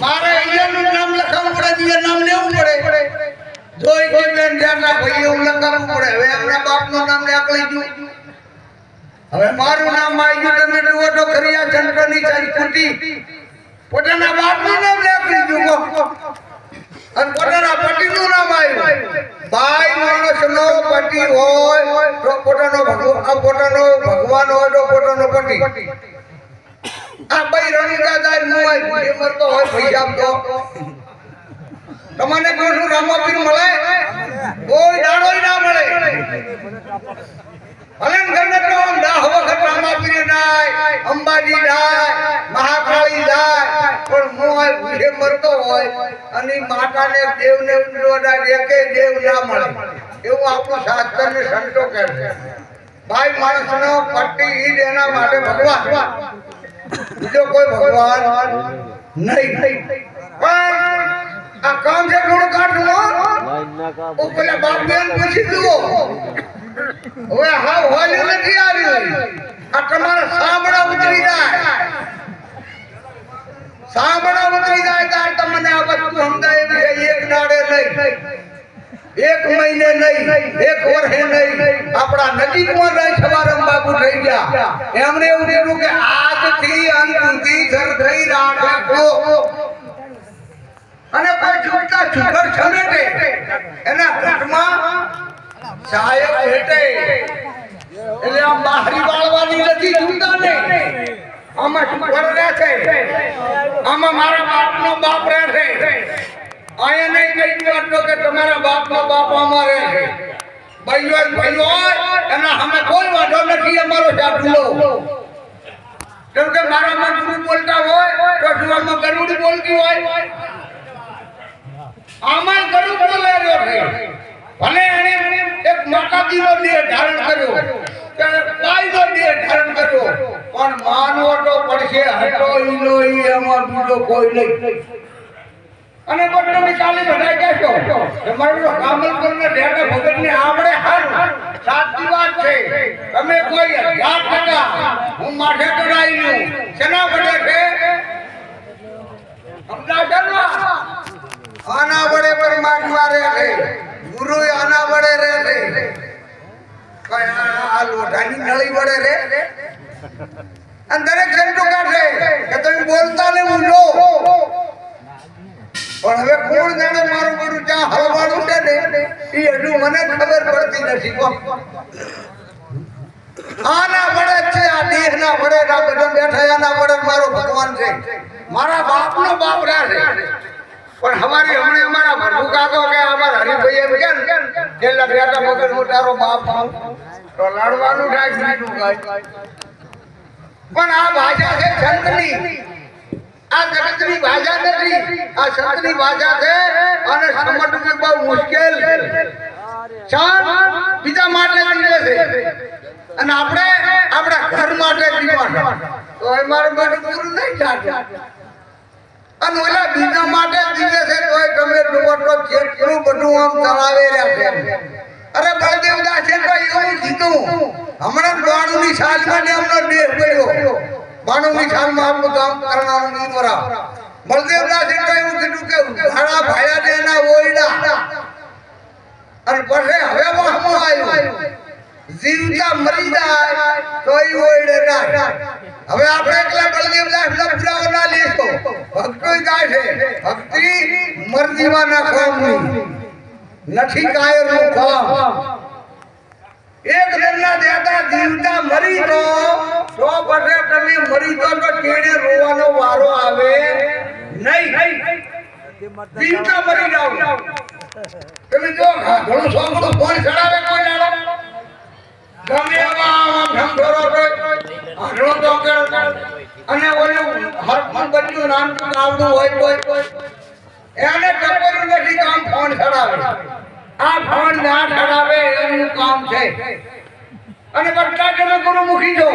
મારે અહીંયાનું નામ લખાવવું પડે, બીજા નામ લેવું પડે. જોઈ કે બેન જાના ભાઈ એવું લખાવવું પડે. હવે એમના બાપનું નામ આકલી ગયું. હવે મારું નામ આવી ગયું. તમે જુઓ તો ખરી આ જંત્રની સંસ્કૃતિ. પોતાના બાપનું નામ આકલી ગયું અને પોતાના પતિનું નામ આવ્યું. ભાઈ માણસનો પતિ હોય તો પોતાનો ભગવાન હોય તો પોતાનો પતિ. આ ભાઈ રણિકાદાર નું હોય એ મરતો હોય પૈસા આપતો. તમને કહું છું રામાપીર મળે કોઈ દાડો ના મળે. હલન ઘરને તો 10 વખત રામાપીર જાય, અંબાજી જાય, મહાકાળી જાય, પણ મોય ભૂખે મરતો હોય અને માતાને દેવને પૂજવા એકે દેવ ના મળે. એવું આપણું શાસ્ત્ર ને સંતો કહે છે. ભાઈ માણસનો પતિ ઈ જ એના માટે ભગવાન, બીજો કોઈ ભગવાન નહીં. પણ આ કામ છે થોડું કાઢવું. પેલા બાપ બેન પૂછી જુઓ. હવે હા હોલ્યું નથી આવ્યું. આ તમારા સાંભળા ઉતરી જાય, સાંભળા ઉતરી જાય ત્યારે તમને આ વસ્તુ સમજાય એવી. એક દાડે નહીં, એક મહિને નહીં, એક વર્ષે નહીં, આપણા નજીકમાં નહીં સવારમ બાપુ થઈ ગયા. એમણે એવું કીધું કે આજથી અંત સુધી ઘર થઈ રાખો અને કોઈ છૂટતા છુકર છમે એના ઘરમાં સાહેબ હેઠે. એટલે આમ બહારી વાળવાની નથી છૂટતા ને. આમાં છુકર રહે છે, આમાં મારા બાપનો બાપ રહે છે. આયા નહીં કઈ વાતો કે તમારા બાપનો બાપ અમારે છે. ભાઈઓ એના અમે કોઈ વાંધો નથી. અમારો સાધુલો કેમ કે મારા મન ગુરુ બોલતા હોય તો સુવામાં ગરુડ બોલતી હોય. આમાં ગરુડ બોલેલો છે. ભલે એને એક માતાજીનો દેહ ધારણ કર્યો કે બાઈનો દેહ ધારણ કર્યો, પણ માનવો તો પડશે. હટો ઈનો ઈ એમાં બીજો કોઈ નહીં. અને તમે કાલે બધા કહેશો તમારું કામલપુરને ડેટા ભગતને આપણે હારું સાચી વાત છે. તમે કોઈ 10% હું માથે ચડાયેલું શેના વડે છે? આના વડે પરમાત્મા રહે છે, ગુરુ આના વડે રહે છે. આ લોઢાની નળી વડે રહે. અને દરેક સંતો કહે કે તમે બોલતા ને ઊંડો. પણ હવે કોણ જાણે મારું ગુરુ જ્યાં હલવાનું છે ને એ હજુ મને ખબર પડતી નથી. આના વડે છે, આ દેહના વડે ના બધા બેઠા આના વડે મારો ભગવાન છે. મારા બાપનો બાપ રહે છે. પણ હમારી હમણે અમારા ભરભુ કાકો કે અમારા હરિભાઈ એમ કે છેલ્લા બેટા વગર હું તારો બાપ તો લડવાનું થાય બીજું કાંઈ. પણ આ ભાષા છે સંતની. આ જગતની ભાષા નથી, આ સંતની ભાષા છે. અને સમજવું બહુ મુશ્કેલ. બીજા માટે જીવે છે અને આપણે આપણા ઘર માટે જીવવા તો અમારું બધું પૂરું નહીં થાય. અને ઓલા બીજા માટે જીવે છે તો તમે લોકો કેટલું બધું આમ ચલાવે રહ્યા છે. અરે બળદેવદાસ છે તો એવું કીધું હમણાં 92ની સાલમાં એમનો દેહ પડ્યો. 92ની સાલમાં આપણું કામ કરનારું નહીં બરા. બળદેવદાસ એટલે એવું કીધું કે ઘણા ભાયા ને એના ઓયડા અને પછી હવે વાહમાં આવ્યું જીવતા મરી જાય તો એ ઓયડે ના. હવે આપણે એકલા બળદેવદાસ ના પુરાવો ના લેશો. ભક્તો ગાય છે ભક્તિ મરજીવાના કામની નથી કાયરનું કામ. એક જણના દેતા જીવતા મરી તો પછી તમે મરી તો કેડે રોવાનો વારો આવે નહીં. જીવતા મરી જાવ. તમે જો ઘણું શોખ તો ફોન ચડાવે કોઈ દાડો ગમે એવા ઢંઢોરો આટલો તો અને ઓલું હરફન બચ્ચું નામ આવડું હોય કોઈ એને ટપોરું નથી કામ ફોન ચડાવે. આ ફોન ના ચડાવે એનું કામ છે. અને બધા તમે ગુરુમુખી જો